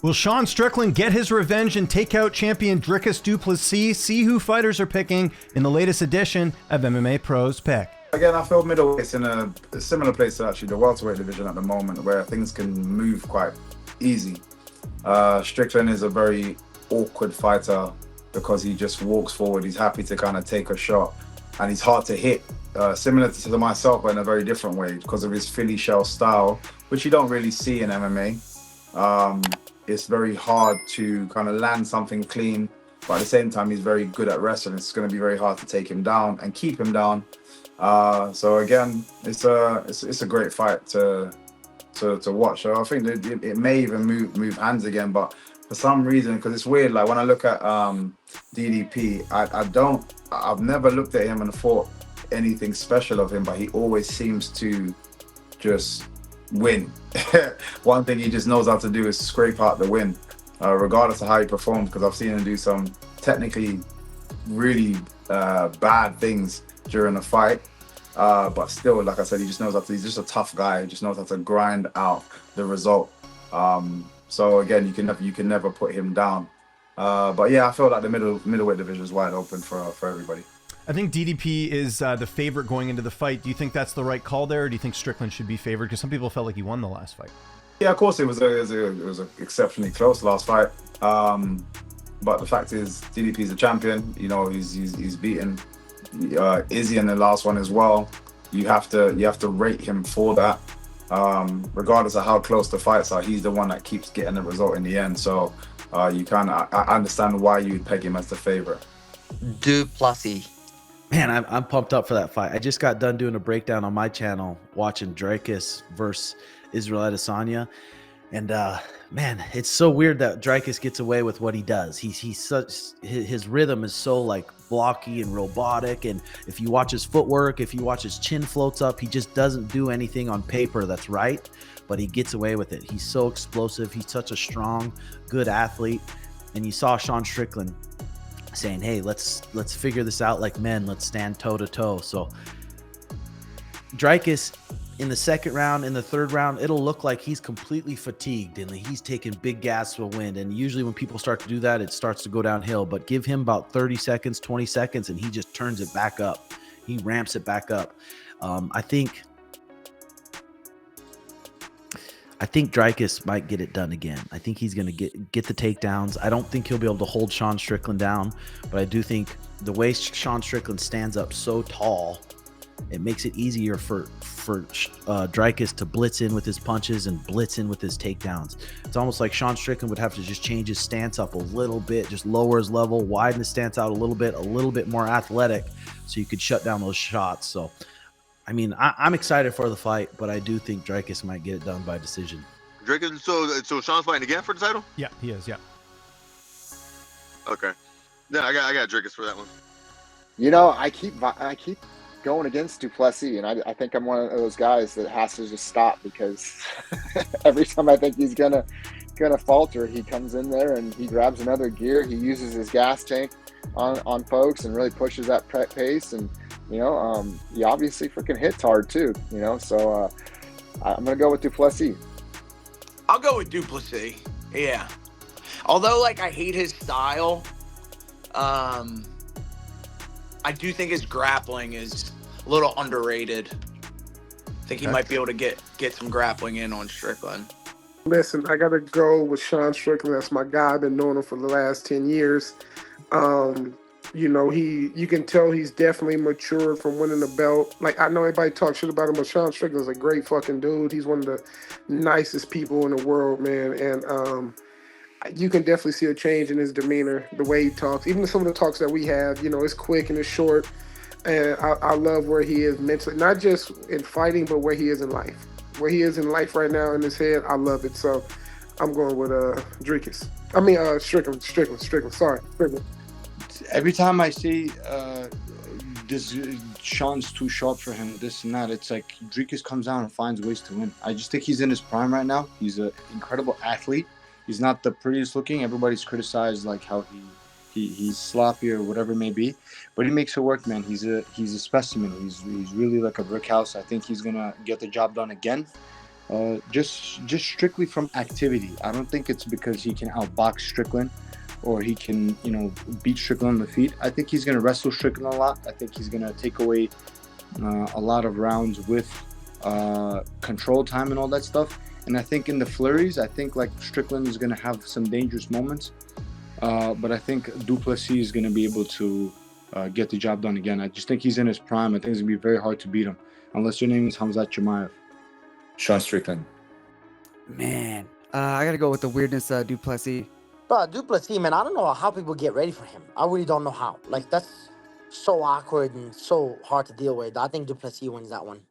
Will Sean Strickland get his revenge and take out champion Dricus Du Plessis? See who fighters are picking in the latest edition of MMA Pros Pick. Again, I feel middleweight's in a similar place to actually the welterweight division at the moment, where things can move quite easy. Strickland is a very awkward fighter because he just walks forward. He's happy to kind of take a shot, and he's hard to hit. Similar to myself, but in a very different way because of his Philly shell style, which you don't really see in MMA. It's very hard to kind of land something clean, but at the same time, he's very good at wrestling. It's going to be very hard to take him down and keep him down. So again, it's a great fight to watch. So I think that it may even move hands again, but for some reason, because it's weird, like when I look at DDP, I've never looked at him and thought anything special of him, but he always seems to just win. One thing he just knows how to do is scrape out the win, regardless of how he performs, because I've seen him do some technically really bad things during a fight, but still, like I said, he just knows how to. He's just a tough guy. He just knows how to grind out the result. So again, you can never put him down. But yeah, I feel like the middleweight division is wide open for everybody. I think DDP is the favorite going into the fight. Do you think that's the right call there, or do you think Strickland should be favored? Because some people felt like he won the last fight. Yeah, of course, it was a exceptionally close last fight. But the fact is, DDP is a champion. You know, he's beaten Izzy in the last one as well. You have to rate him for that. Regardless of how close the fights are, he's the one that keeps getting the result in the end. So I understand why you would peg him as the favorite. Du Plessis. Man, I'm pumped up for that fight. I just got done doing a breakdown on my channel watching Dricus versus Israel Adesanya, and man, it's so weird that Dricus gets away with what he does. His rhythm is so like blocky and robotic, and if you watch his footwork, if you watch his chin floats up, he just doesn't do anything on paper that's right, but he gets away with it. He's so explosive. He's such a strong, good athlete, and you saw Sean Strickland saying, hey, let's figure this out like men. Let's stand toe to toe. So Dricus in the second round, in the third round, it'll look like he's completely fatigued and he's taking big gasps of wind. And usually when people start to do that, it starts to go downhill. But give him about 30 seconds, 20 seconds, and he just turns it back up. He ramps it back up. I think Dricus might get it done again. I think he's going to get the takedowns. I don't think he'll be able to hold Sean Strickland down, but I do think the way Sean Strickland stands up so tall, it makes it easier for Dricus to blitz in with his punches and blitz in with his takedowns. It's almost like Sean Strickland would have to just change his stance up a little bit, just lower his level, widen his stance out a little bit more athletic, so you could shut down those shots. So I mean, I'm excited for the fight, but I do think Dricus might get it done by decision. Dricus, so Sean's fighting again for the title? Yeah, he is. Yeah. Okay. Yeah, I got Dricus for that one. You know, I keep going against Du Plessis, and I think I'm one of those guys that has to just stop, because every time I think he's gonna falter, he comes in there and he grabs another gear. He uses his gas tank on folks and really pushes that pace, and you know, he obviously freaking hits hard too, you know, so I'm going to go with Du Plessis. I'll go with Du Plessis. Yeah. Although, like, I hate his style, I do think his grappling is a little underrated. I think he might be able to get some grappling in on Strickland. Listen, I got to go with Sean Strickland. That's my guy. I've been knowing him for the last 10 years. You know, you can tell he's definitely matured from winning the belt. Like, I know everybody talks shit about him, but Sean Strickland's a great fucking dude. He's one of the nicest people in the world, man. And you can definitely see a change in his demeanor, the way he talks. Even some of the talks that we have, you know, it's quick and it's short. And I love where he is mentally, not just in fighting, but where he is in life. Where he is in life right now in his head, I love it. So I'm going with Dricus. I mean, Strickland. Sorry, Strickland. Every time I see this Sean's too short for him, this and that, it's like Dricus comes down and finds ways to win. I just think he's in his prime right now. He's an incredible athlete. He's not the prettiest looking. Everybody's criticized like how he's sloppy or whatever it may be, but he makes it work, man. He's a specimen. He's really like a brick house. I think he's gonna get the job done again. just strictly from activity. I don't think it's because he can outbox Strickland or he can, beat Strickland on the feet. I think he's going to wrestle Strickland a lot. I think he's going to take away a lot of rounds with control time and all that stuff. And I think in the flurries, I think like Strickland is going to have some dangerous moments. But I think Du Plessis is going to be able to get the job done again. I just think he's in his prime. I think it's going to be very hard to beat him, unless your name is Hamzat Chimaev. Sean Strickland. Man, I gotta go with the weirdness Du Plessis. Bro, Du Plessis, man, I don't know how people get ready for him. I really don't know how. Like, that's so awkward and so hard to deal with. I think Du Plessis wins that one.